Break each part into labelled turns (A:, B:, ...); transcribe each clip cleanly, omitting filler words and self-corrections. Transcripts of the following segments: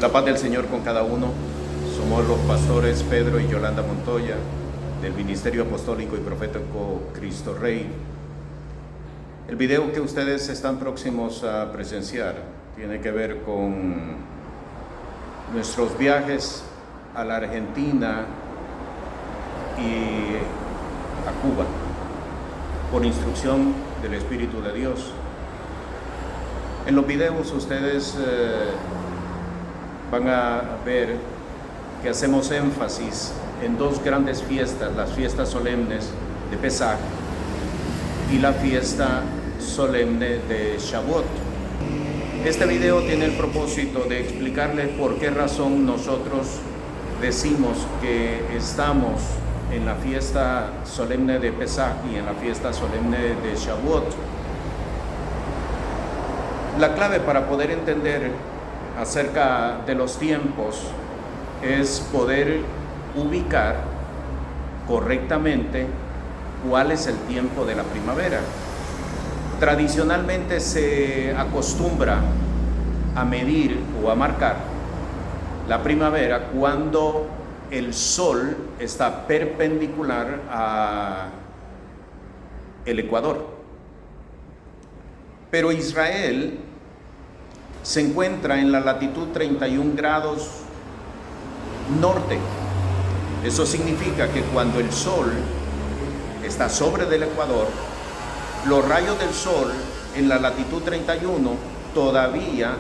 A: La paz del Señor con cada uno. Somos los pastores Pedro y Yolanda Montoya del Ministerio Apostólico y Profético Cristo Rey. El video que ustedes están próximos a presenciar tiene que ver con nuestros viajes a la Argentina y a Cuba por instrucción del Espíritu de Dios. En los videos ustedes van a ver que hacemos énfasis en dos grandes fiestas, las fiestas solemnes de Pesaj y la fiesta solemne de Shavuot. Este video tiene el propósito de explicarles por qué razón nosotros decimos que estamos en la fiesta solemne de Pesaj y en la fiesta solemne de Shavuot. La clave para poder entender acerca de los tiempos es poder ubicar correctamente cuál es el tiempo de la primavera. Tradicionalmente se acostumbra a medir o a marcar la primavera cuando el sol está perpendicular al ecuador. Pero Israel se encuentra en la latitud 31 grados norte. Eso significa que cuando el sol está sobre del ecuador, los rayos del sol en la latitud 31 todavía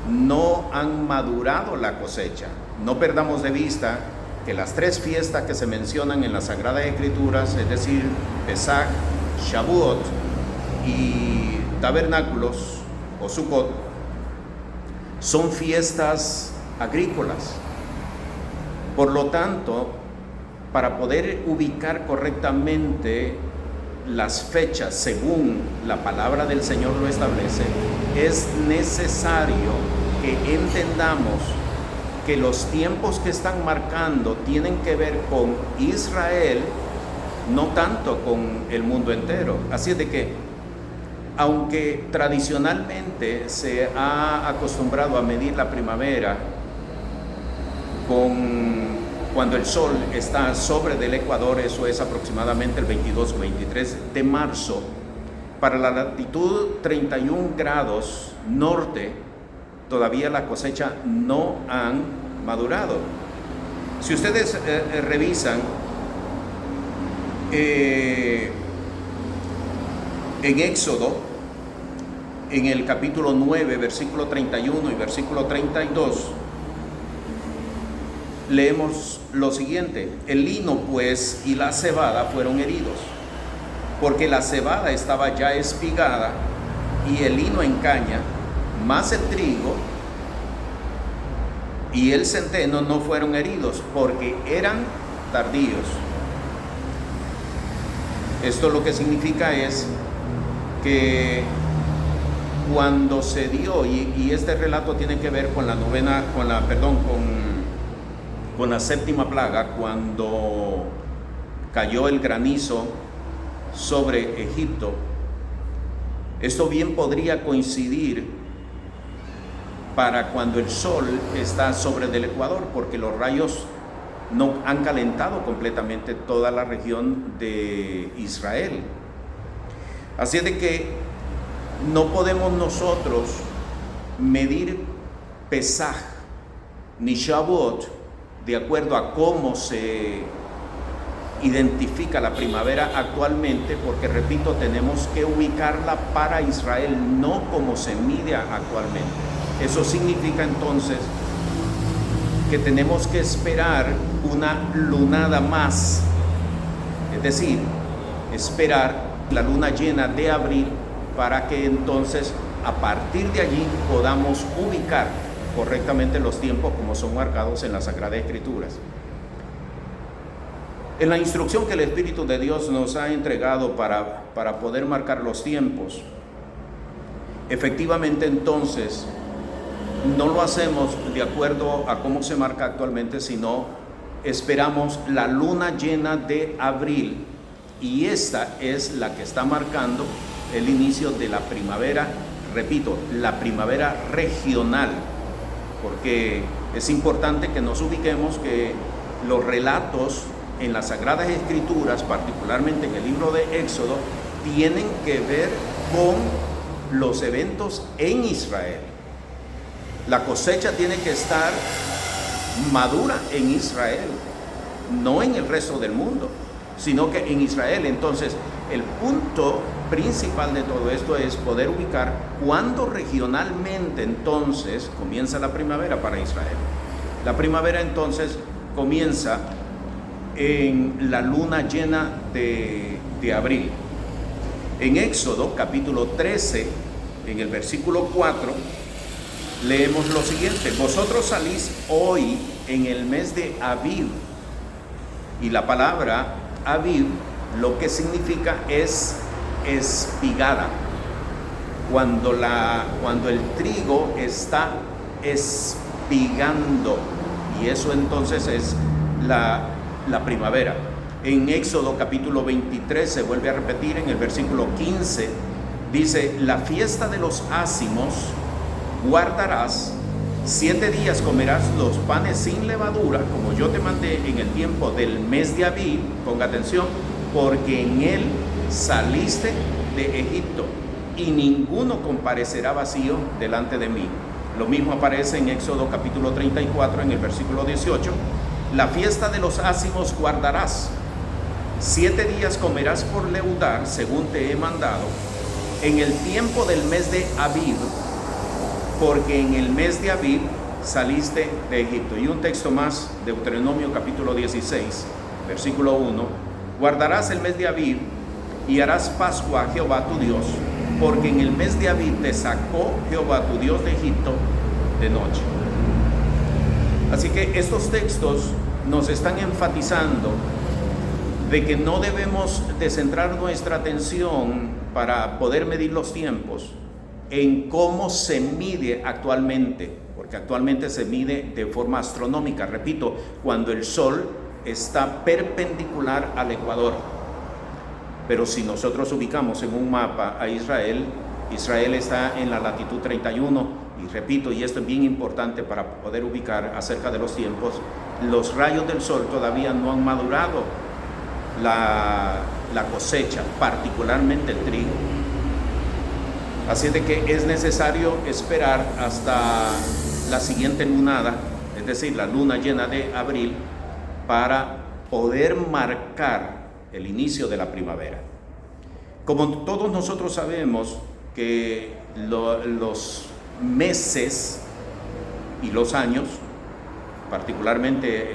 A: no han madurado la cosecha. No perdamos de vista que las tres fiestas que se mencionan en las Sagradas Escrituras, es decir, Pesaj, Shavuot y Tabernáculos o Sukkot, son fiestas agrícolas. Por lo tanto, para poder ubicar correctamente las fechas según la palabra del Señor lo establece, es necesario que entendamos que los tiempos que están marcando tienen que ver con Israel, no tanto con el mundo entero. Así es de que, aunque tradicionalmente se ha acostumbrado a medir la primavera cuando el sol está sobre del ecuador, eso es aproximadamente el 22 o 23 de marzo, para la latitud 31 grados norte, todavía la cosecha no han madurado. Si ustedes revisan en Éxodo, en el capítulo 9, versículo 31 y versículo 32, leemos lo siguiente: el lino pues y la cebada fueron heridos, porque la cebada estaba ya espigada y el lino en caña, mas el trigo y el centeno no fueron heridos, porque eran tardíos. Esto lo que significa es que cuando se dio, y este relato tiene que ver con con la séptima plaga, cuando cayó el granizo sobre Egipto. Esto bien podría coincidir para cuando el sol está sobre del ecuador, porque los rayos no han calentado completamente toda la región de Israel. Así es de que no podemos nosotros medir Pesaj ni Shavuot de acuerdo a cómo se identifica la primavera actualmente, porque repito, tenemos que ubicarla para Israel, no como se mide actualmente. Eso significa entonces que tenemos que esperar una lunada más, es decir, esperar la luna llena de abril para que entonces a partir de allí podamos ubicar correctamente los tiempos como son marcados en las Sagradas Escrituras. En la instrucción que el Espíritu de Dios nos ha entregado para poder marcar los tiempos, efectivamente entonces no lo hacemos de acuerdo a cómo se marca actualmente, sino esperamos la luna llena de abril, y esta es la que está marcando el inicio de la primavera, repito, la primavera regional. porque es importante que nos ubiquemos que los relatos en las Sagradas Escrituras, particularmente en el libro de Éxodo, tienen que ver con los eventos en Israel. La cosecha tiene que estar madura en Israel, no en el resto del mundo, sino que en Israel. Entonces, el punto principal de todo esto es poder ubicar cuándo regionalmente entonces comienza la primavera para Israel. La primavera entonces comienza en la luna llena de abril. En Éxodo capítulo 13, en el versículo 4, leemos lo siguiente: vosotros salís hoy en el mes de Abib. Y la palabra Abib lo que significa es espigada. Cuando el trigo está espigando, y eso entonces es la primavera. En Éxodo capítulo 23 se vuelve a repetir en el versículo 15, dice: la fiesta de los ácimos guardarás, 7 días comerás los panes sin levadura, como yo te mandé en el tiempo del mes de Abib. Ponga atención, porque en él saliste de Egipto, y ninguno comparecerá vacío delante de mí. Lo mismo aparece en Éxodo capítulo 34, en el versículo 18. La fiesta de los ácimos guardarás, 7 días comerás por leudar, según te he mandado, en el tiempo del mes de Abib, porque en el mes de Abib saliste de Egipto. Y un texto más, Deuteronomio capítulo 16, versículo 1: guardarás el mes de Abib y harás Pascua a Jehová tu Dios, porque en el mes de Abib te sacó Jehová tu Dios de Egipto de noche. Así que estos textos nos están enfatizando de que no debemos de centrar nuestra atención para poder medir los tiempos en cómo se mide actualmente, porque actualmente se mide de forma astronómica, repito, cuando el sol está perpendicular al ecuador. Pero si nosotros ubicamos en un mapa a Israel, Israel está en la latitud 31, y repito, y esto es bien importante para poder ubicar acerca de los tiempos, los rayos del sol todavía no han madurado la cosecha, particularmente el trigo. Así de que es necesario esperar hasta la siguiente lunada, es decir, la luna llena de abril, para poder marcar el inicio de la primavera. Como todos nosotros sabemos que los meses y los años, particularmente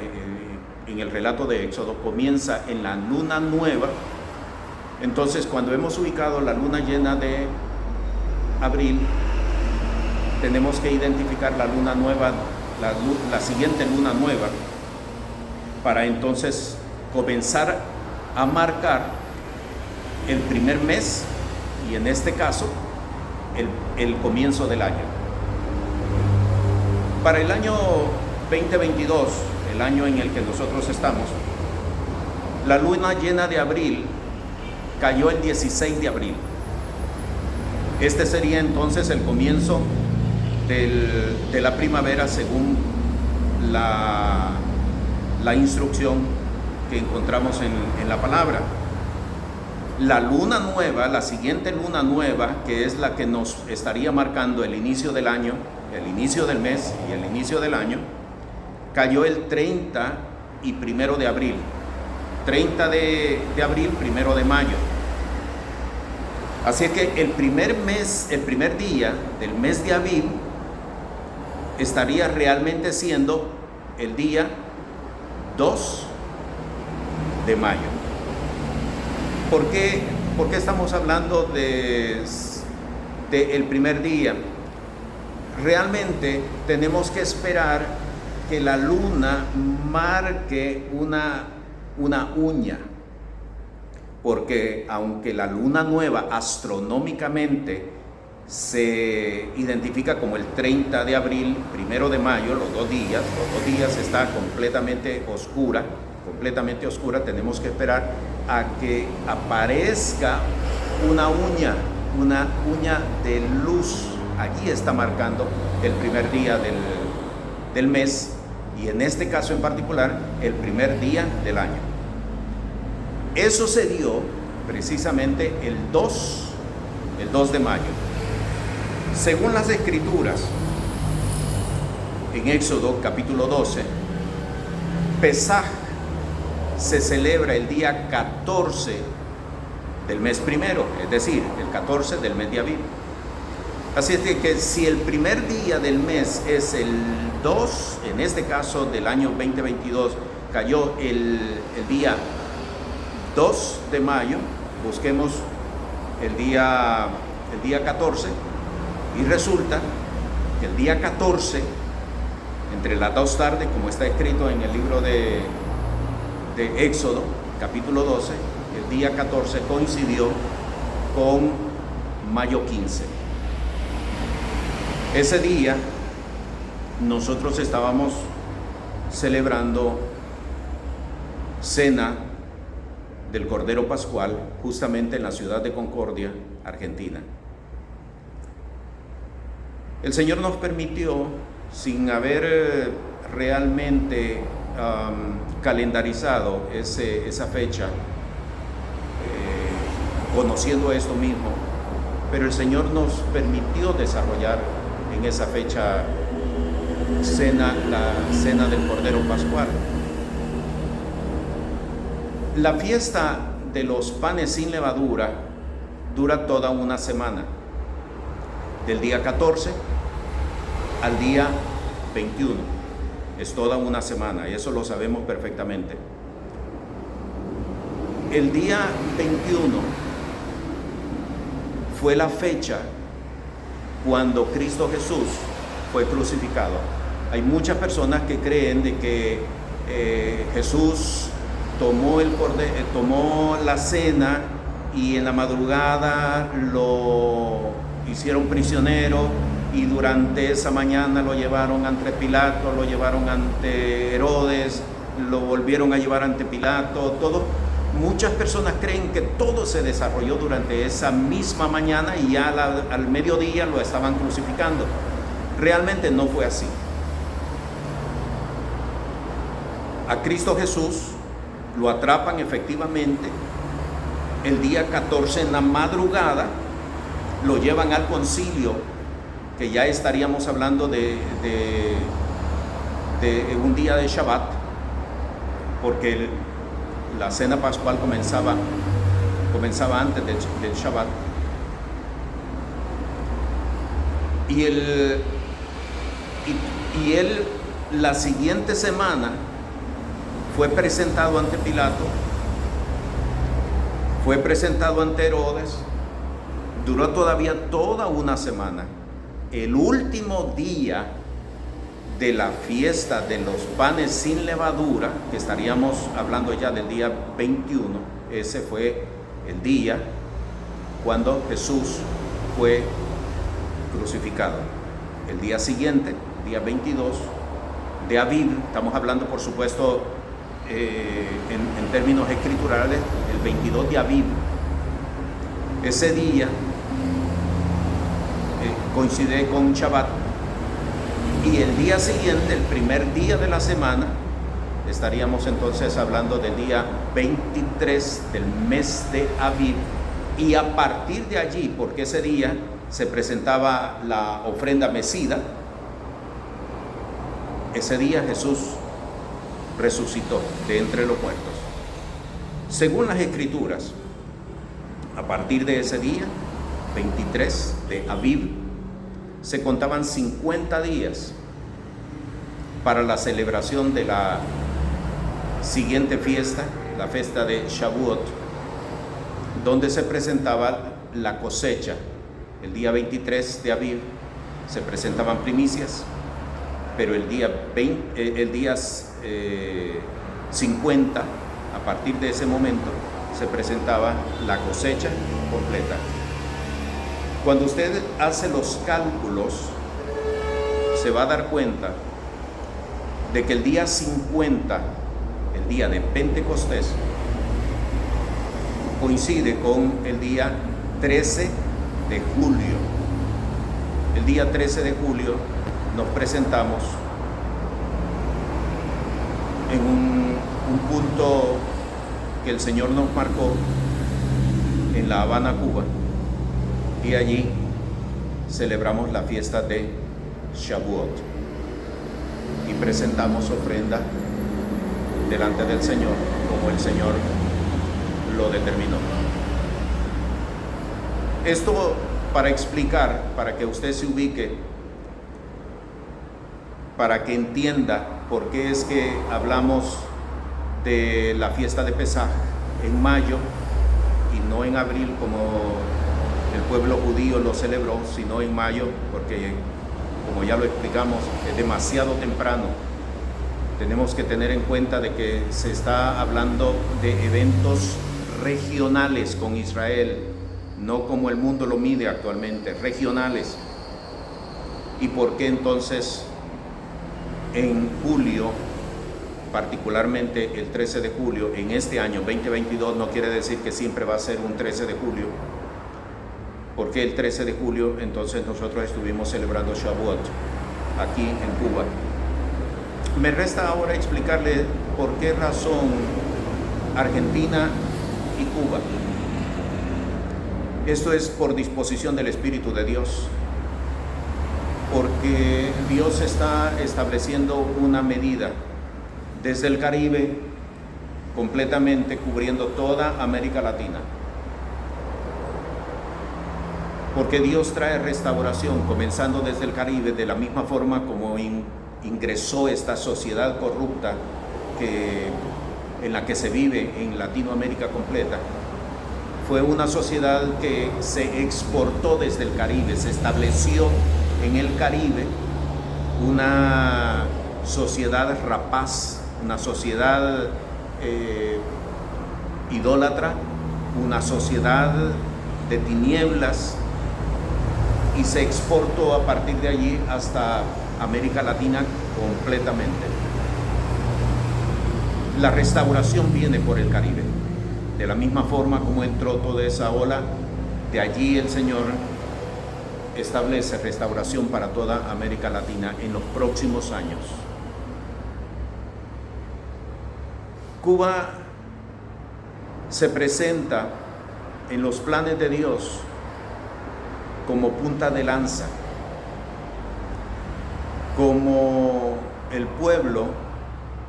A: en el relato de Éxodo, comienza en la luna nueva. Entonces, cuando hemos ubicado la luna llena de abril, tenemos que identificar la luna nueva, la siguiente luna nueva, para entonces comenzar a marcar el primer mes, y en este caso el comienzo del año. Para el año 2022, el año en el que nosotros estamos, la luna llena de abril cayó el 16 de abril. Este sería entonces el comienzo de la primavera, según la instrucción que encontramos en la palabra. La luna nueva, la siguiente luna nueva, que es la que nos estaría marcando el inicio del año, el inicio del mes y el inicio del año, cayó el 30 y 1 de abril. 30 de abril, 1 de mayo. Así que el primer día del mes de Abib estaría realmente siendo el día 2 de mayo. ¿Por qué estamos hablando de el primer día? Realmente tenemos que esperar que la luna marque una uña, porque aunque la luna nueva astronómicamente se identifica como el 30 de abril, 1 de mayo, los dos días está completamente oscura, tenemos que esperar a que aparezca una uña de luz. Allí está marcando el primer día del mes, y en este caso en particular, el primer día del año. Eso se dio precisamente el 2 de mayo. Según las Escrituras, en Éxodo capítulo 12, Pesaj se celebra el día 14 del mes primero, es decir, el 14 del mes de Aviv. Así es que si el primer día del mes es el 2, en este caso del año 2022, cayó el día 2 de mayo, busquemos el día 14, y resulta que el día 14, entre las 2 tardes, como está escrito en el libro de Éxodo, capítulo 12, el día 14 coincidió con mayo 15. Ese día nosotros estábamos celebrando cena del Cordero Pascual justamente en la ciudad de Concordia, Argentina. El Señor nos permitió, sin haber realmente calendarizado esa fecha, conociendo esto mismo, pero el Señor nos permitió desarrollar en esa fecha la cena del Cordero Pascual. La fiesta de los panes sin levadura dura toda una semana, del día 14 al día 21. Es toda una semana, y eso lo sabemos perfectamente. El día 21 fue la fecha cuando Cristo Jesús fue crucificado. Hay muchas personas que creen de que Jesús tomó la cena y en la madrugada lo hicieron prisionero, y durante esa mañana lo llevaron ante Pilato, lo llevaron ante Herodes, lo volvieron a llevar ante Pilato. Muchas personas creen que todo se desarrolló durante esa misma mañana y ya al mediodía lo estaban crucificando. Realmente no fue así. A Cristo Jesús lo atrapan efectivamente el día 14 en la madrugada, lo llevan al concilio, que ya estaríamos hablando de un día de Shabbat, porque la cena pascual comenzaba antes del Shabbat. Y él la siguiente semana fue presentado ante Pilato, fue presentado ante Herodes, duró todavía toda una semana. El último día de la fiesta de los panes sin levadura, que estaríamos hablando ya del día 21, ese fue el día cuando Jesús fue crucificado. El día siguiente, día 22 de Aviv, estamos hablando por supuesto en términos escriturales, el 22 de Aviv, ese día coincide con Shabbat, y el día siguiente, el primer día de la semana, estaríamos entonces hablando del día 23 del mes de Aviv, y a partir de allí, porque ese día se presentaba la ofrenda mecida, ese día Jesús resucitó de entre los muertos. Según las Escrituras, a partir de ese día, 23 de Aviv, se contaban 50 días para la celebración de la siguiente fiesta, la fiesta de Shavuot, donde se presentaba la cosecha. El día 23 de Aviv se presentaban primicias, pero el día 50, a partir de ese momento, se presentaba la cosecha completa. Cuando usted hace los cálculos, se va a dar cuenta de que el día 50, el día de Pentecostés, coincide con el día 13 de julio. El día 13 de julio nos presentamos en un punto que el Señor nos marcó en La Habana, Cuba, y allí celebramos la fiesta de Shavuot y presentamos ofrenda delante del Señor como el Señor lo determinó. Esto para explicar, para que usted se ubique, para que entienda por qué es que hablamos de la fiesta de Pesaj en mayo y no en abril como el pueblo judío lo celebró, sino en mayo, porque como ya lo explicamos, es demasiado temprano. Tenemos que tener en cuenta de que se está hablando de eventos regionales con Israel, no como el mundo lo mide actualmente, regionales. ¿Y por qué entonces en julio, particularmente el 13 de julio, en este año 2022, no quiere decir que siempre va a ser un 13 de julio? ¿Por qué el 13 de julio entonces nosotros estuvimos celebrando Shavuot aquí en Cuba? Me resta ahora explicarle por qué razón Argentina y Cuba. Esto es por disposición del Espíritu de Dios, porque Dios está estableciendo una medida desde el Caribe, completamente cubriendo toda América Latina. Porque Dios trae restauración, comenzando desde el Caribe, de la misma forma como ingresó esta sociedad corrupta en la que se vive en Latinoamérica completa. Fue una sociedad que se exportó desde el Caribe, se estableció en el Caribe, una sociedad rapaz, una sociedad idólatra, una sociedad de tinieblas, y se exportó a partir de allí hasta América Latina completamente. La restauración viene por el Caribe. De la misma forma como entró toda esa ola, de allí el Señor establece restauración para toda América Latina en los próximos años. Cuba se presenta en los planes de Dios como punta de lanza, como el pueblo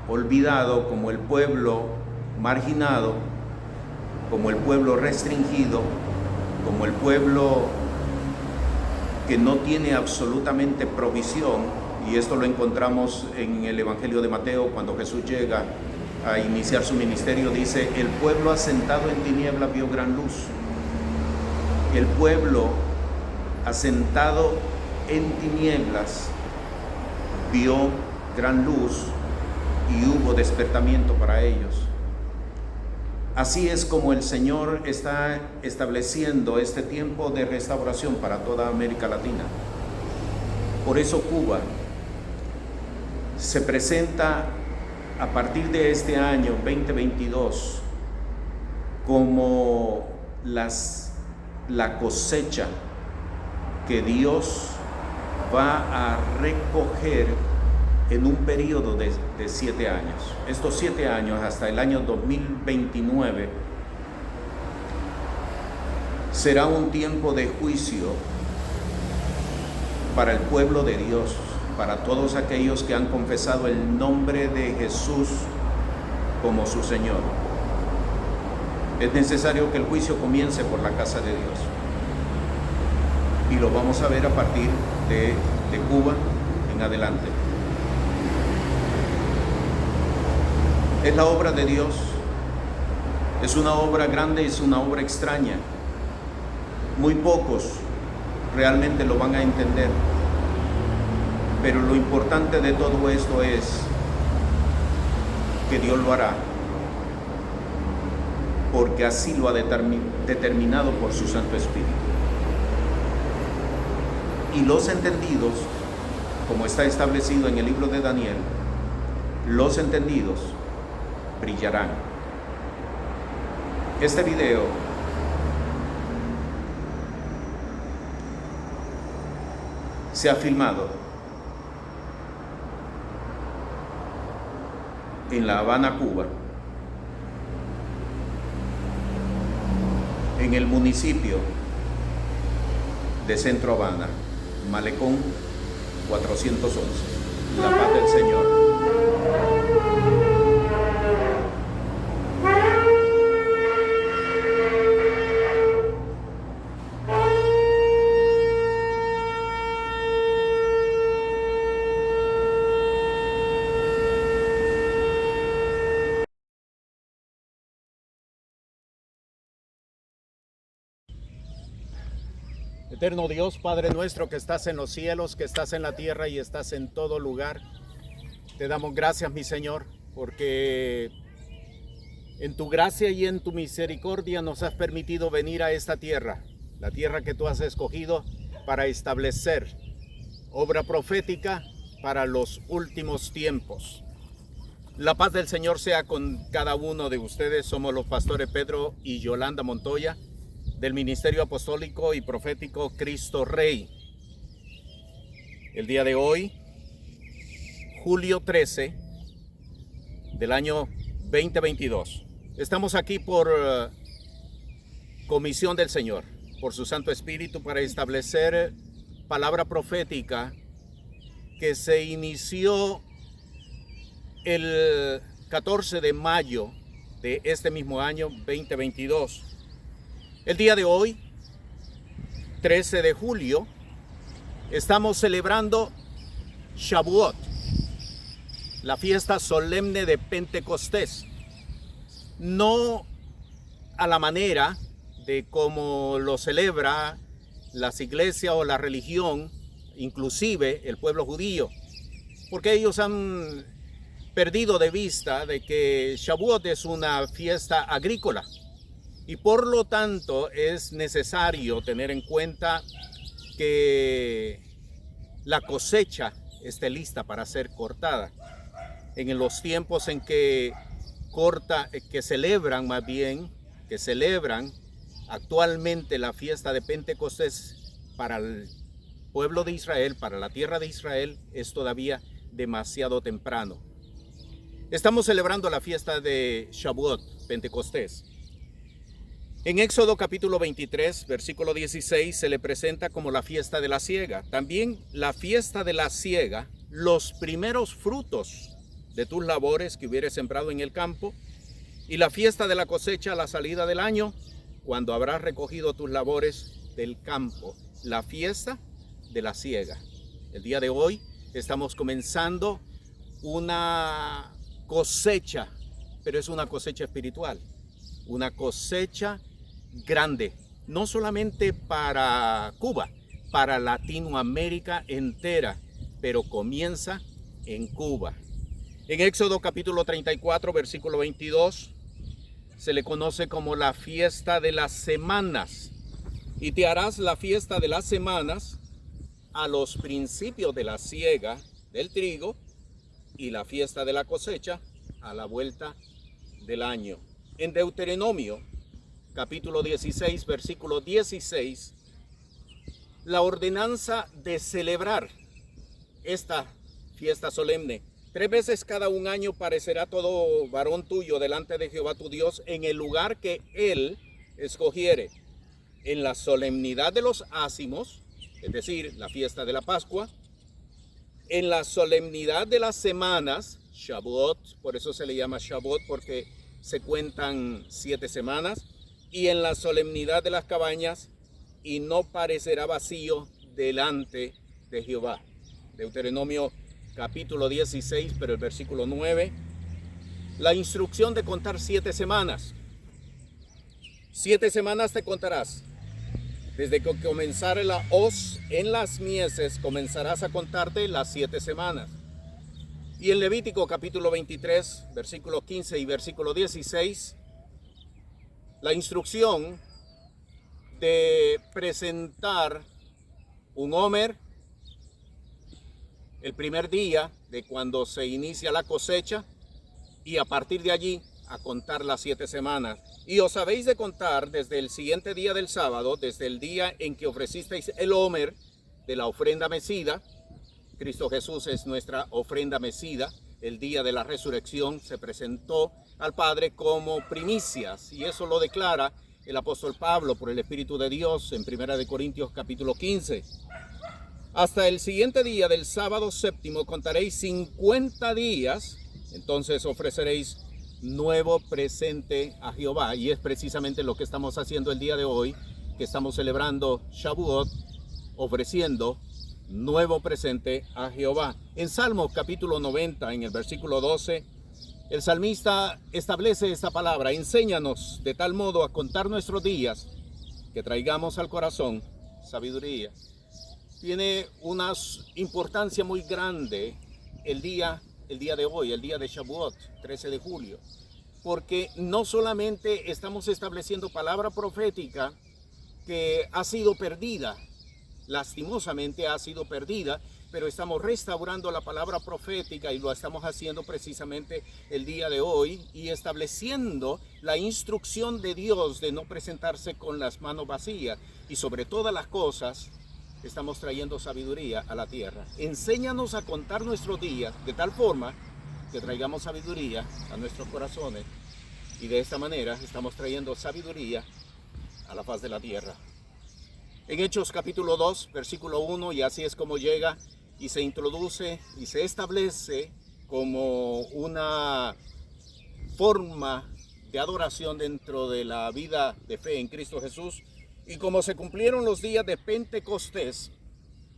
A: olvidado, como el pueblo marginado, como el pueblo restringido, como el pueblo que no tiene absolutamente provisión. Y esto lo encontramos en el Evangelio de Mateo, cuando Jesús llega a iniciar su ministerio, dice: el pueblo asentado en tinieblas vio gran luz. El pueblo asentado en tinieblas vio gran luz y hubo despertamiento para ellos. Así es como el Señor está estableciendo este tiempo de restauración para toda América Latina. Por eso Cuba se presenta a partir de este año 2022 como la cosecha que Dios va a recoger en un periodo de 7 años. Estos 7 años, hasta el año 2029, será un tiempo de juicio para el pueblo de Dios, para todos aquellos que han confesado el nombre de Jesús como su Señor. Es necesario que el juicio comience por la casa de Dios. Y lo vamos a ver a partir de Cuba en adelante. Es la obra de Dios. Es una obra grande, es una obra extraña. Muy pocos realmente lo van a entender. Pero lo importante de todo esto es que Dios lo hará, porque así lo ha determinado por su Santo Espíritu. Y los entendidos, como está establecido en el libro de Daniel, los entendidos brillarán. Este video se ha filmado en La Habana, Cuba, en el municipio de Centro Habana, Malecón 411. La paz del Señor. Eterno Dios, Padre nuestro que estás en los cielos, que estás en la tierra y estás en todo lugar, te damos gracias, mi Señor, porque en tu gracia y en tu misericordia nos has permitido venir a esta tierra, la tierra que tú has escogido para establecer obra profética para los últimos tiempos. La paz del Señor sea con cada uno de ustedes. Somos los pastores Pedro y Yolanda Montoya, del Ministerio Apostólico y Profético Cristo Rey. El día de hoy, julio 13 del año 2022. Estamos aquí por comisión del Señor, por su Santo Espíritu, para establecer palabra profética que se inició el 14 de mayo de este mismo año 2022. El día de hoy, 13 de julio, estamos celebrando Shavuot, la fiesta solemne de Pentecostés. No a la manera de cómo lo celebra las iglesias o la religión, inclusive el pueblo judío, porque ellos han perdido de vista de que Shavuot es una fiesta agrícola. Y por lo tanto es necesario tener en cuenta que la cosecha esté lista para ser cortada. En los tiempos en que celebran actualmente la fiesta de Pentecostés para el pueblo de Israel, para la tierra de Israel, es todavía demasiado temprano. Estamos celebrando la fiesta de Shavuot, Pentecostés. En Éxodo capítulo 23, versículo 16, se le presenta como la fiesta de la siega. También la fiesta de la siega, los primeros frutos de tus labores que hubieres sembrado en el campo, y la fiesta de la cosecha a la salida del año, cuando habrás recogido tus labores del campo. La fiesta de la siega. El día de hoy estamos comenzando una cosecha, pero es una cosecha espiritual, una cosecha grande, no solamente para Cuba, para Latinoamérica entera, pero comienza en Cuba. En Éxodo capítulo 34, versículo 22, se le conoce como la fiesta de las semanas. Y te harás la fiesta de las semanas a los principios de la siega del trigo y la fiesta de la cosecha a la vuelta del año. En Deuteronomio capítulo 16, versículo 16, la ordenanza de celebrar esta fiesta solemne. 3 veces cada un año parecerá todo varón tuyo delante de Jehová tu Dios en el lugar que él escogiere, en la solemnidad de los ácimos, es decir, la fiesta de la Pascua, en la solemnidad de las semanas, Shavuot, por eso se le llama Shavuot, porque se cuentan 7 semanas, y en la solemnidad de las cabañas, y no parecerá vacío delante de Jehová. Deuteronomio capítulo 16, pero el versículo 9, la instrucción de contar 7 semanas. 7 semanas te contarás. Desde que comenzare la hoz en las mieses, comenzarás a contarte las 7 semanas. Y en Levítico capítulo 23, versículo 15 y versículo 16, la instrucción de presentar un homer el primer día de cuando se inicia la cosecha, y a partir de allí a contar las 7 semanas. Y os habéis de contar desde el siguiente día del sábado, desde el día en que ofrecisteis el homer de la ofrenda mecida. Cristo Jesús es nuestra ofrenda mecida.
B: el día de la resurrección, se presentó al Padre como primicias, y eso lo declara el apóstol Pablo por el Espíritu de Dios en 1 Corintios capítulo 15. Hasta el siguiente día del sábado séptimo contaréis 50 días, entonces ofreceréis nuevo presente a Jehová. Y es precisamente lo que estamos haciendo el día de hoy, que estamos celebrando Shavuot, ofreciendo nuevo presente a Jehová. En Salmos capítulo 90, en el versículo 12, el salmista establece esta palabra: enséñanos de tal modo a contar nuestros días, que traigamos al corazón sabiduría. Tiene una importancia muy grande el día de hoy, el día de Shavuot, 13 de julio, porque no solamente estamos estableciendo palabra profética que ha sido perdida, lastimosamente ha sido perdida, pero estamos restaurando la palabra profética, y lo estamos haciendo precisamente el día de hoy, y estableciendo la instrucción de Dios de no presentarse con las manos vacías, y sobre todas las cosas estamos trayendo sabiduría a la tierra. Enséñanos a contar nuestros días de tal forma que traigamos sabiduría a nuestros corazones, y de esta manera estamos trayendo sabiduría a la faz de la tierra. En Hechos capítulo 2, versículo 1, y así es como llega y se introduce y se establece como una forma de adoración dentro de la vida de fe en Cristo Jesús. Y como se cumplieron los días de Pentecostés,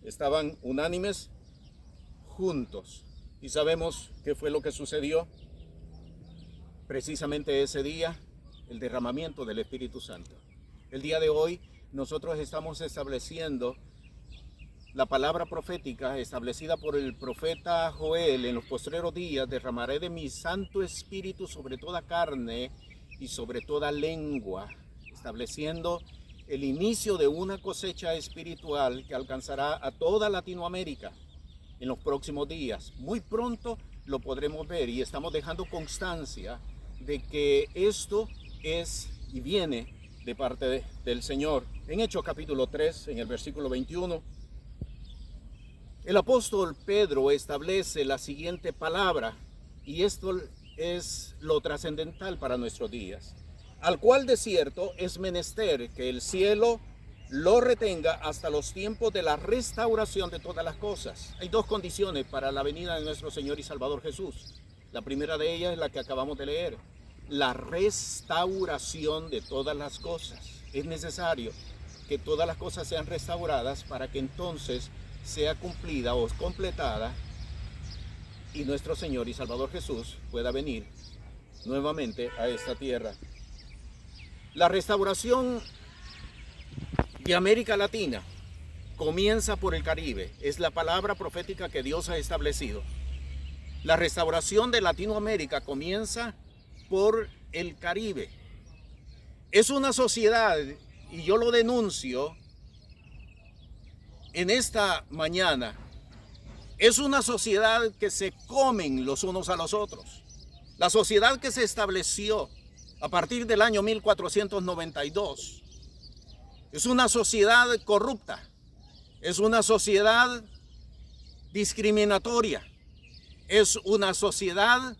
B: estaban unánimes juntos. Y sabemos qué fue lo que sucedió. Precisamente ese día, el derramamiento del Espíritu Santo. El día de hoy nosotros estamos estableciendo la palabra profética establecida por el profeta Joel: en los postreros días derramaré de mi Santo Espíritu sobre toda carne y sobre toda lengua, estableciendo el inicio de una cosecha espiritual que alcanzará a toda Latinoamérica en los próximos días. Muy pronto lo podremos ver, y estamos dejando constancia de que esto es y viene de parte del Señor. En Hechos capítulo 3, en el versículo 21, el apóstol Pedro establece la siguiente palabra, y esto es lo trascendental para nuestros días: al cual de cierto es menester que el cielo lo retenga hasta los tiempos de la restauración de todas las cosas. Hay dos condiciones para la venida de nuestro Señor y Salvador Jesús. La primera de ellas es la que acabamos de leer: la restauración de todas las cosas. Es necesario que todas las cosas sean restauradas para que entonces sea cumplida o completada y nuestro Señor y Salvador Jesús pueda venir nuevamente a esta tierra. La restauración de América Latina comienza por el Caribe. Es la palabra profética que Dios ha establecido. La restauración de Latinoamérica comienza por el Caribe. Es una sociedad, y yo lo denuncio en esta mañana, es una sociedad que se comen los unos a los otros. La sociedad que se estableció a partir del año 1492 es una sociedad corrupta, es una sociedad discriminatoria, es una sociedad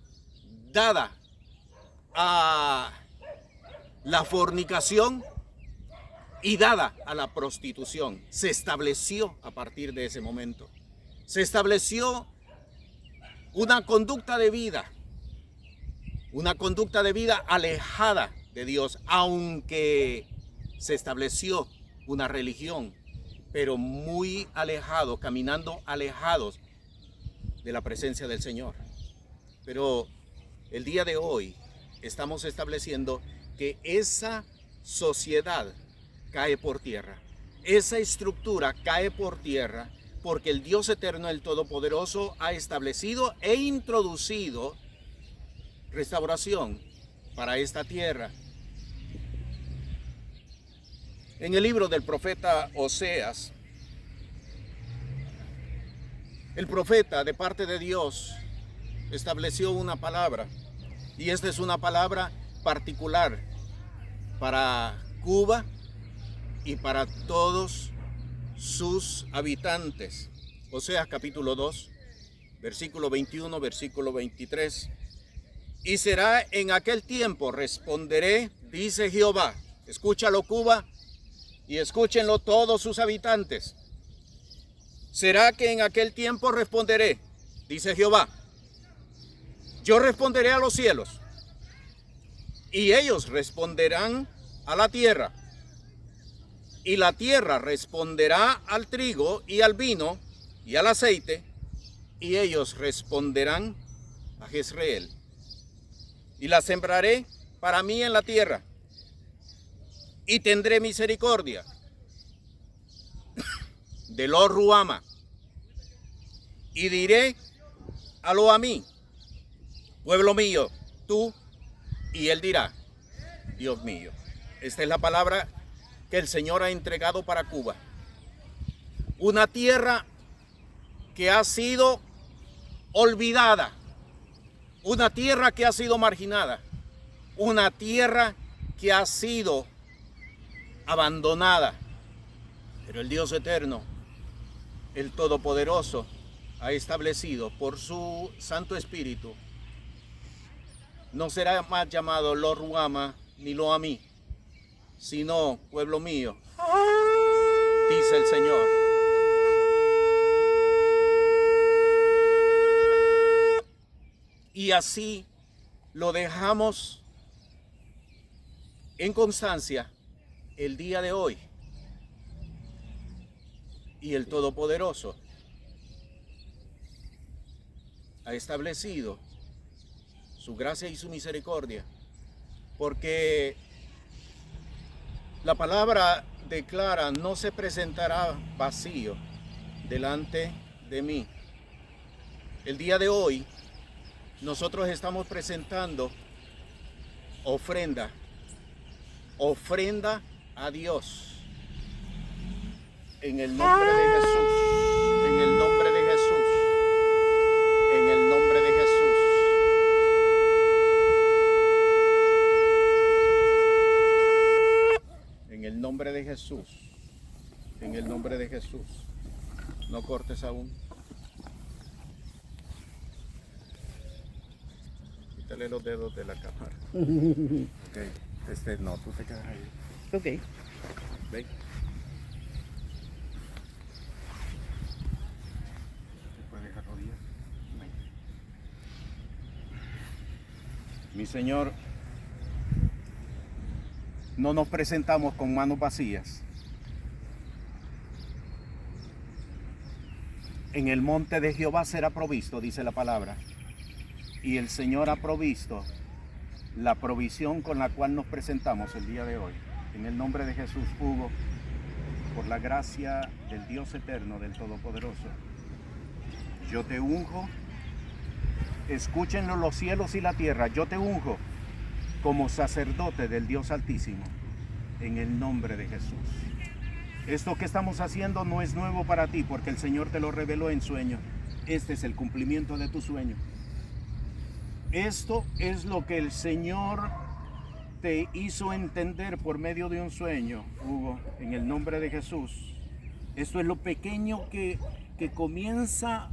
B: dada a la fornicación y dada a la prostitución. Se estableció a partir de ese momento. Se estableció una conducta de vida alejada de Dios, aunque se estableció una religión, pero muy alejado, caminando alejados de la presencia del Señor. Pero el día de hoy estamos estableciendo que esa sociedad cae por tierra, esa estructura cae por tierra, porque el Dios eterno, el Todopoderoso, ha establecido e introducido restauración para esta tierra. En el libro del profeta Oseas, el profeta de parte de Dios estableció una palabra, y esta es una palabra particular para Cuba y para todos sus habitantes. Oseas capítulo 2, versículo 21, versículo 23. Y será en aquel tiempo, responderé, dice Jehová. Escúchalo, Cuba, y escúchenlo todos sus habitantes. Será que en aquel tiempo responderé, dice Jehová. Yo responderé a los cielos, y ellos responderán a la tierra. Y la tierra responderá al trigo y al vino y al aceite, y ellos responderán a Jezreel. Y la sembraré para mí en la tierra, y tendré misericordia de Lo Ruhama, y diré a Lo Ammi, pueblo mío, tú, y él dirá, Dios mío. Esta es la palabra que el Señor ha entregado para Cuba. Una tierra que ha sido olvidada, una tierra que ha sido marginada, una tierra que ha sido abandonada. Pero el Dios eterno, el Todopoderoso, ha establecido por su Santo Espíritu, no será más llamado Lo Ruhama ni Lo Ammi, sino pueblo mío, dice el Señor. Y así lo dejamos en constancia el día de hoy. Y el Todopoderoso ha establecido su gracia y su misericordia, porque la palabra declara, no se presentará vacío delante de mí. El día de hoy nosotros estamos presentando ofrenda a Dios, en el nombre de Jesús, en el nombre de Jesús, en el nombre de Jesús. En el nombre de Jesús, en el nombre de Jesús. No cortes aún. Quítale los dedos de la cámara. Ok, no, tú te quedas ahí.
C: Ok.
B: Ven. Mi Señor, no nos presentamos con manos vacías. En el monte de Jehová será provisto, dice la palabra. Y el Señor ha provisto la provisión con la cual nos presentamos el día de hoy. En el nombre de Jesús, Hugo, por la gracia del Dios eterno, del Todopoderoso, yo te unjo. Escúchenlo los cielos y la tierra. Yo te unjo como sacerdote del Dios Altísimo, en el nombre de Jesús. Esto que estamos haciendo no es nuevo para ti, porque el Señor te lo reveló en sueño. Este es el cumplimiento de tu sueño. Esto es lo que el Señor te hizo entender por medio de un sueño, Hugo, en el nombre de Jesús. Esto es lo pequeño que comienza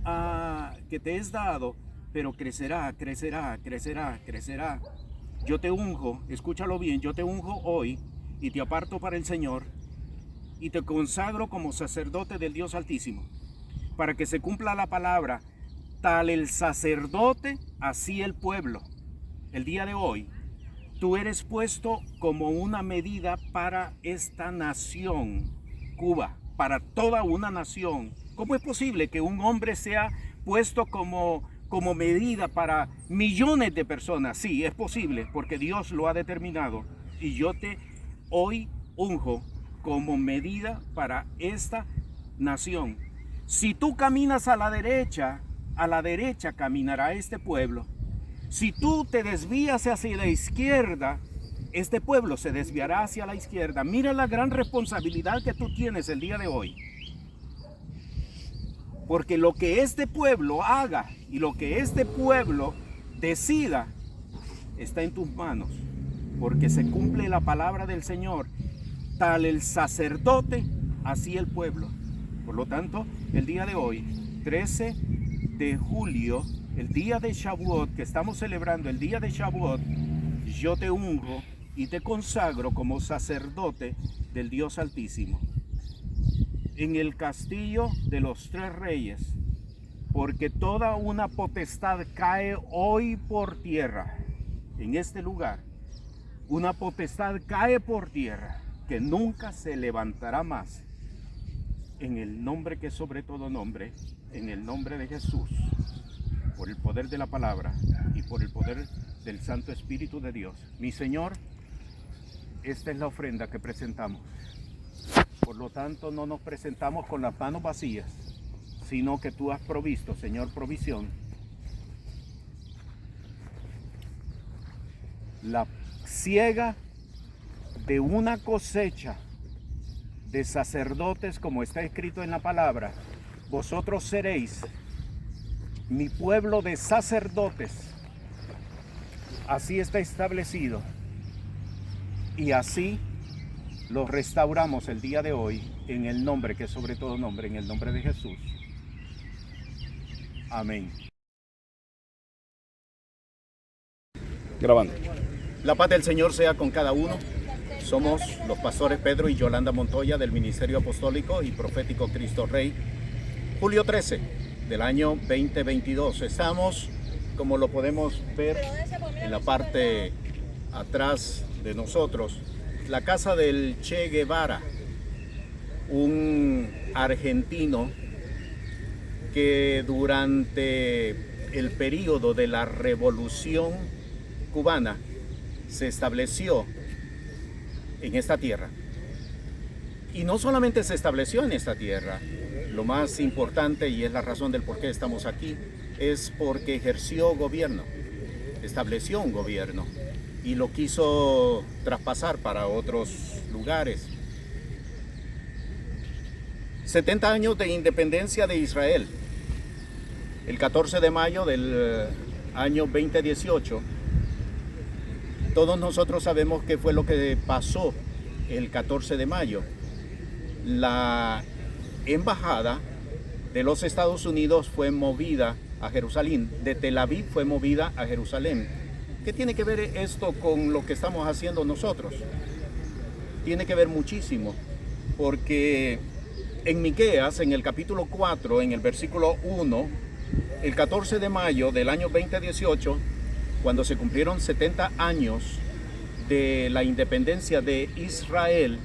B: que te es dado, pero crecerá, crecerá, crecerá, crecerá. Yo te unjo, escúchalo bien, yo te unjo hoy y te aparto para el Señor y te consagro como sacerdote del Dios Altísimo, para que se cumpla la palabra, tal el sacerdote, así el pueblo. El día de hoy, tú eres puesto como una medida para esta nación, Cuba, para toda una nación. ¿Cómo es posible que un hombre sea puesto como medida para millones de personas? Sí, es posible, porque Dios lo ha determinado. Y yo te hoy unjo como medida para esta nación. Si tú caminas a la derecha caminará este pueblo. Si tú te desvías hacia la izquierda, este pueblo se desviará hacia la izquierda. Mira la gran responsabilidad que tú tienes el día de hoy. Porque lo que este pueblo haga y lo que este pueblo decida está en tus manos. Porque se cumple la palabra del Señor. Tal el sacerdote, así el pueblo. Por lo tanto, el día de hoy, 13
A: de julio, el día de Shavuot, que estamos celebrando el día de Shavuot, yo te unjo y te consagro como sacerdote del Dios Altísimo en el castillo de los tres reyes, porque toda una potestad cae hoy por tierra en este lugar. Una potestad cae por tierra que nunca se levantará más. En el nombre que es sobre todo nombre, en el nombre de Jesús, por el poder de la palabra y por el poder del Santo Espíritu de Dios. Mi Señor, esta es la ofrenda que presentamos. Por lo tanto, no nos presentamos con las manos vacías, sino que tú has provisto, Señor, provisión. La siega de una cosecha de sacerdotes, como está escrito en la palabra. Vosotros seréis mi pueblo de sacerdotes. Así está establecido. Y así lo restauramos el día de hoy en el nombre que es sobre todo nombre, en el nombre de Jesús. Amén.
B: Grabando. La paz del Señor sea con cada uno. Somos los pastores Pedro y Yolanda Montoya del Ministerio Apostólico y Profético Cristo Rey. Julio 13 del año 2022. Estamos, como lo podemos ver en la parte atrás de nosotros, la casa del Che Guevara, un argentino que durante el periodo de la Revolución Cubana se estableció en esta tierra. Y no solamente se estableció en esta tierra, lo más importante, y es la razón del por qué estamos aquí, es porque ejerció gobierno, estableció un gobierno y lo quiso traspasar para otros lugares. 70 años de independencia de Israel. El 14 de mayo del año 2018, todos nosotros sabemos qué fue lo que pasó el 14 de mayo. La embajada de los Estados Unidos fue movida a Jerusalén, de Tel Aviv fue movida a Jerusalén. ¿Qué tiene que ver esto con lo que estamos haciendo nosotros? Tiene que ver muchísimo, porque en Miqueas, en el capítulo 4, en el versículo 1, el 14 de mayo del año 2018, cuando se cumplieron 70 años de la independencia de Israel,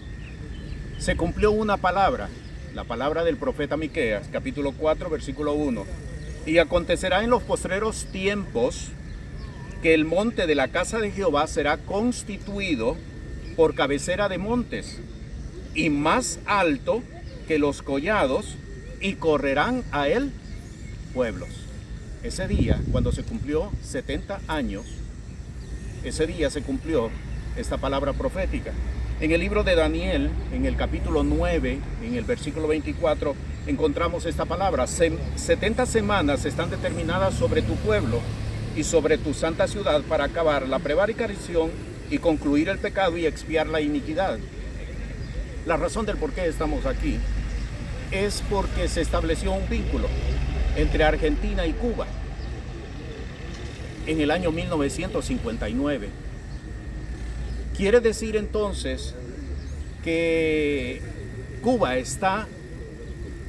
B: se cumplió una palabra, la palabra del profeta Miqueas, capítulo 4, versículo 1. Y acontecerá en los postreros tiempos que el monte de la casa de Jehová será constituido por cabecera de montes y más alto que los collados, y correrán a él pueblos. Ese día, cuando se cumplió 70 años, ese día se cumplió esta palabra profética. En el libro de Daniel, en el capítulo 9, en el versículo 24, encontramos esta palabra. 70 semanas están determinadas sobre tu pueblo y sobre tu santa ciudad para acabar la prevaricación y concluir el pecado y expiar la iniquidad. La razón del por qué estamos aquí es porque se estableció un vínculo entre Argentina y Cuba en el año 1959. Quiere decir entonces que Cuba está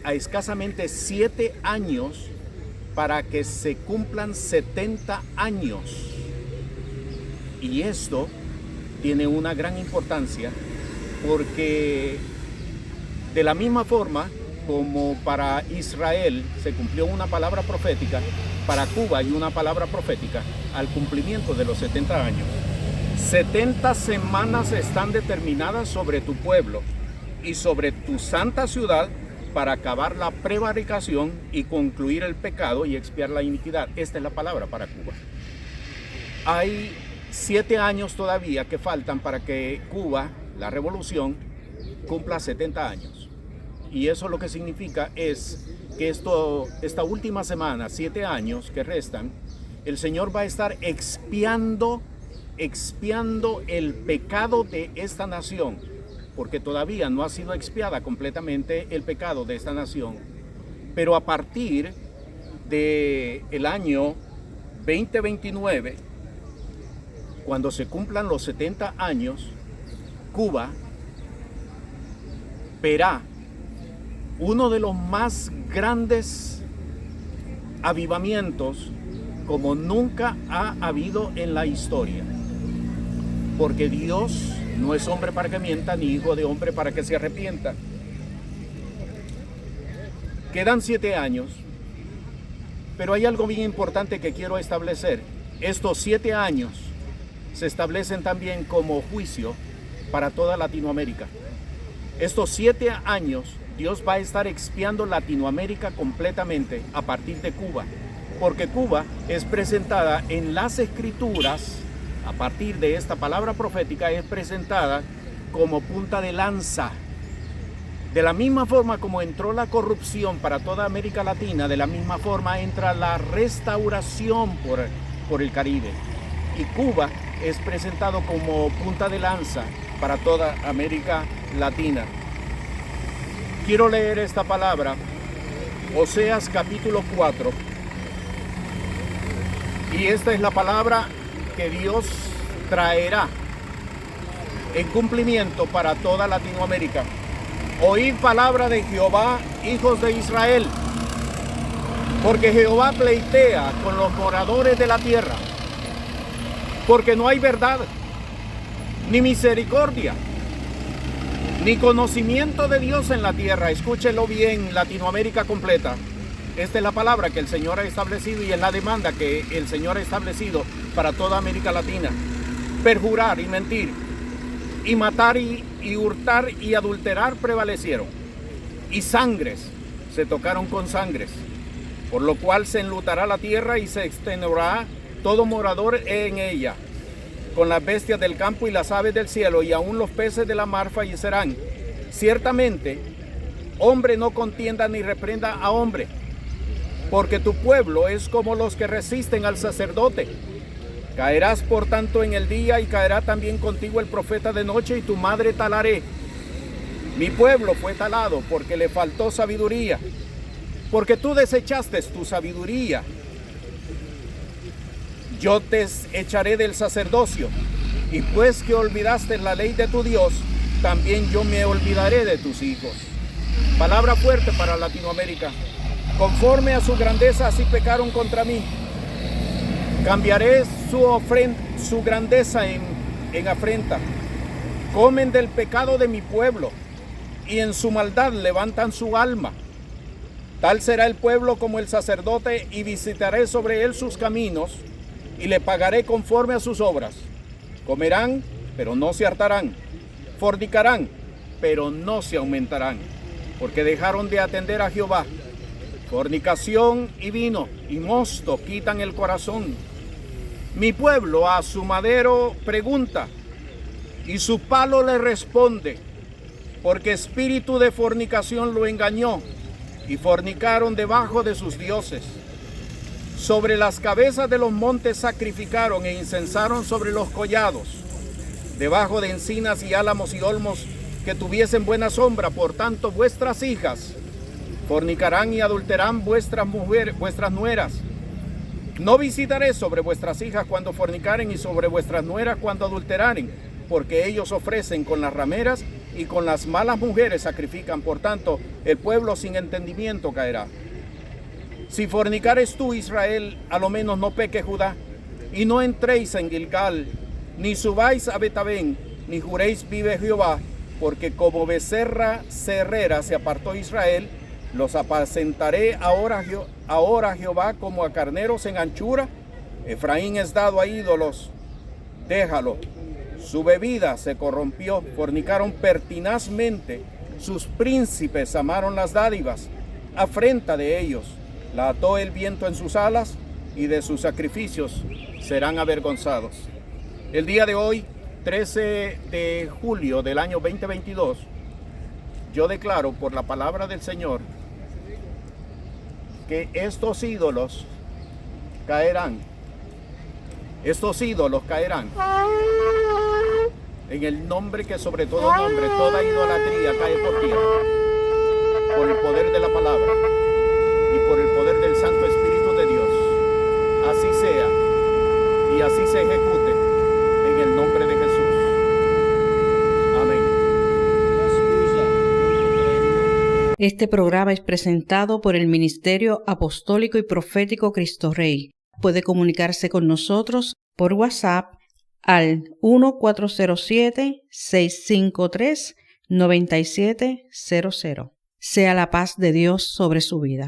B: a escasamente 7 años para que se cumplan 70 años. Y esto tiene una gran importancia porque de la misma forma como para Israel se cumplió una palabra profética, para Cuba hay una palabra profética al cumplimiento de los 70 años. 70 semanas están determinadas sobre tu pueblo y sobre tu santa ciudad para acabar la prevaricación y concluir el pecado y expiar la iniquidad. Esta es la palabra para Cuba. Hay 7 años todavía que faltan para que Cuba, la revolución, cumpla 70 años. Y eso lo que significa es que esta última semana, 7 años que restan, el Señor va a estar expiando el pecado de esta nación, porque todavía no ha sido expiada completamente el pecado de esta nación. Pero a partir del año 2029, cuando se cumplan los 70 años, Cuba verá uno de los más grandes avivamientos como nunca ha habido en la historia. Porque Dios no es hombre para que mienta, ni hijo de hombre para que se arrepienta. Quedan 7 años, pero hay algo bien importante que quiero establecer. Estos 7 años se establecen también como juicio para toda Latinoamérica. Estos 7 años Dios va a estar expiando Latinoamérica completamente a partir de Cuba, porque Cuba es presentada en las Escrituras, a partir de esta palabra profética, es presentada como punta de lanza. De la misma forma como entró la corrupción para toda América Latina, de la misma forma entra la restauración por el Caribe. Y Cuba es presentado como punta de lanza para toda América Latina. Quiero leer esta palabra, Oseas capítulo 4. Y esta es la palabra que Dios traerá en cumplimiento para toda Latinoamérica. Oíd palabra de Jehová, hijos de Israel, porque Jehová pleitea con los moradores de la tierra, porque no hay verdad, ni misericordia, ni conocimiento de Dios en la tierra. Escúchelo bien, Latinoamérica completa. Esta es la palabra que el Señor ha establecido y es la demanda que el Señor ha establecido para toda América Latina. Perjurar y mentir, y matar y hurtar y adulterar prevalecieron, y sangres se tocaron con sangres, por lo cual se enlutará la tierra y se extenuará todo morador en ella, con las bestias del campo y las aves del cielo, y aún los peces de la mar fallecerán. Ciertamente, hombre no contienda ni reprenda a hombre, porque tu pueblo es como los que resisten al sacerdote. Caerás por tanto en el día, y caerá también contigo el profeta de noche, y tu madre talaré. Mi pueblo fue talado porque le faltó sabiduría, porque tú desechaste tu sabiduría. Yo te echaré del sacerdocio, y pues que olvidaste la ley de tu Dios, también yo me olvidaré de tus hijos. Palabra fuerte para Latinoamérica. Conforme a su grandeza así pecaron contra mí. Cambiaré su grandeza en afrenta. Comen del pecado de mi pueblo, y en su maldad levantan su alma. Tal será el pueblo como el sacerdote, y visitaré sobre él sus caminos, y le pagaré conforme a sus obras. Comerán, pero no se hartarán. Fornicarán, pero no se aumentarán, porque dejaron de atender a Jehová. Fornicación y vino y mosto quitan el corazón. Mi pueblo a su madero pregunta, y su palo le responde, porque espíritu de fornicación lo engañó, y fornicaron debajo de sus dioses. Sobre las cabezas de los montes sacrificaron e incensaron sobre los collados, debajo de encinas y álamos y olmos que tuviesen buena sombra. Por tanto, vuestras hijas fornicarán y adulterarán vuestras nueras. No visitaré sobre vuestras hijas cuando fornicaren, y sobre vuestras nueras cuando adulteraren, porque ellos ofrecen con las rameras, y con las malas mujeres sacrifican. Por tanto, el pueblo sin entendimiento caerá. Si fornicares tú, Israel, a lo menos no peque Judá, y no entréis en Gilgal, ni subáis a Betabén, ni juréis vive Jehová, porque como becerra cerrera se apartó Israel. Los apacentaré ahora Jehová como a carneros en anchura. Efraín es dado a ídolos, déjalo. Su bebida se corrompió, fornicaron pertinazmente. Sus príncipes amaron las dádivas, afrenta de ellos. La ató el viento en sus alas, y de sus sacrificios serán avergonzados. El día de hoy, 13 de julio del año 2022, yo declaro por la palabra del Señor que estos ídolos caerán. Estos ídolos caerán. En el nombre que sobre todo nombre, toda idolatría cae por tierra. Por el poder de la palabra y por el poder del Santo Espíritu
C: Este programa es presentado por el Ministerio Apostólico y Profético Cristo Rey. Puede comunicarse con nosotros por WhatsApp al 1407-653-9700. Sea la paz de Dios sobre su vida.